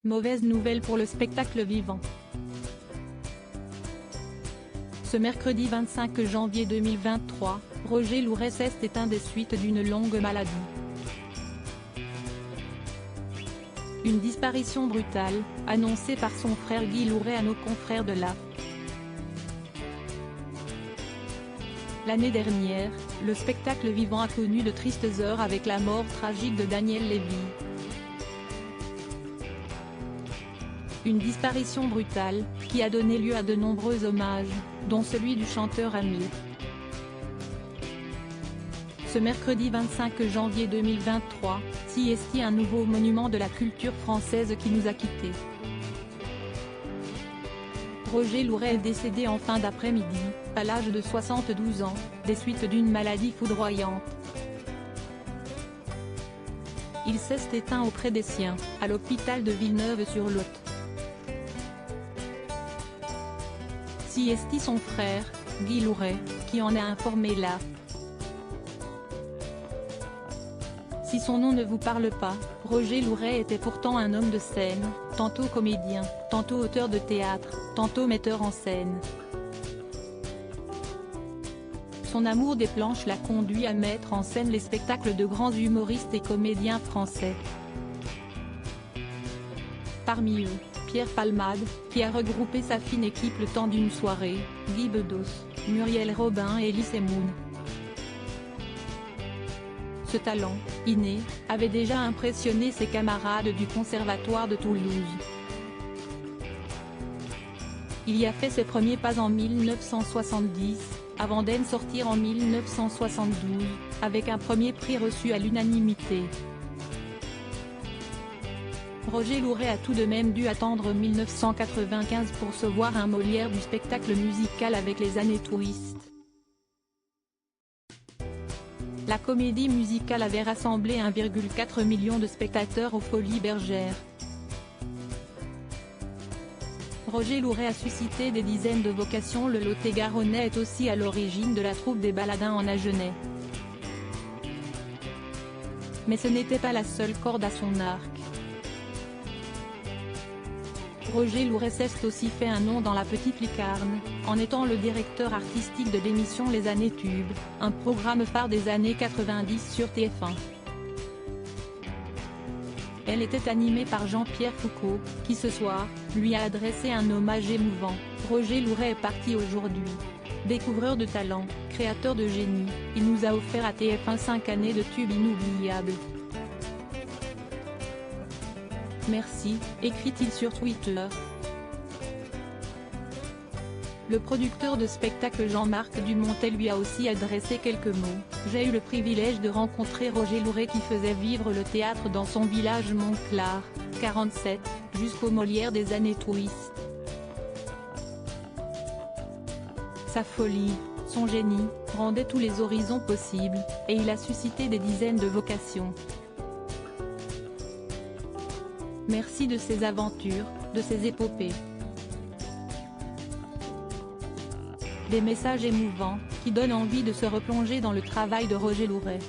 Mauvaise nouvelle pour le spectacle vivant. Ce mercredi 25 janvier 2023, Roger Louret s'est éteint des suites d'une longue maladie. Une disparition brutale, annoncée par son frère Guy Louret à nos confrères de la. L'année dernière, le spectacle vivant a connu de tristes heures avec la mort tragique de Daniel Lévy. Une disparition brutale, qui a donné lieu à de nombreux hommages, dont celui du chanteur Amir. Ce mercredi 25 janvier 2023, CST, un nouveau monument de la culture française qui nous a quittés. Roger Louret est décédé en fin d'après-midi, à l'âge de 72 ans, des suites d'une maladie foudroyante. Il s'est éteint auprès des siens, à l'hôpital de Villeneuve-sur-Lot. CST, son frère, Guy Louret, qui en a informé la. Si son nom ne vous parle pas, Roger Louret était pourtant un homme de scène, tantôt comédien, tantôt auteur de théâtre, tantôt metteur en scène. Son amour des planches l'a conduit à mettre en scène les spectacles de grands humoristes et comédiens français. Parmi eux, Pierre Palmade, qui a regroupé sa fine équipe le temps d'une soirée, Guy Bedos, Muriel Robin et Elie Semoun. Ce talent, inné, avait déjà impressionné ses camarades du Conservatoire de Toulouse. Il y a fait ses premiers pas en 1970, avant d'en sortir en 1972, avec un premier prix reçu à l'unanimité. Roger Louret a tout de même dû attendre 1995 pour se voir un Molière du spectacle musical avec Les Années Touristes. La comédie musicale avait rassemblé 1,4 million de spectateurs aux Folies Bergères. Roger Louret a suscité des dizaines de vocations. Le Lot-et-Garonnais est aussi à l'origine de la troupe des Baladins en Agenais. Mais ce n'était pas la seule corde à son arc. Roger Louret s'est aussi fait un nom dans la petite lucarne, en étant le directeur artistique de l'émission Les Années Tubes, un programme phare des années 90 sur TF1. Elle était animée par Jean-Pierre Foucault, qui ce soir, lui a adressé un hommage émouvant. Roger Louret est parti aujourd'hui. Découvreur de talent, créateur de génie, il nous a offert à TF1 5 années de tubes inoubliables. Merci, écrit-il sur Twitter. Le producteur de spectacle Jean-Marc Dumontet lui a aussi adressé quelques mots. J'ai eu le privilège de rencontrer Roger Louret qui faisait vivre le théâtre dans son village Montclar, 47, jusqu'au Molière des Années Touristes. Sa folie, son génie, rendaient tous les horizons possibles, et il a suscité des dizaines de vocations. Merci de ses aventures, de ses épopées. Des messages émouvants, qui donnent envie de se replonger dans le travail de Roger Louret.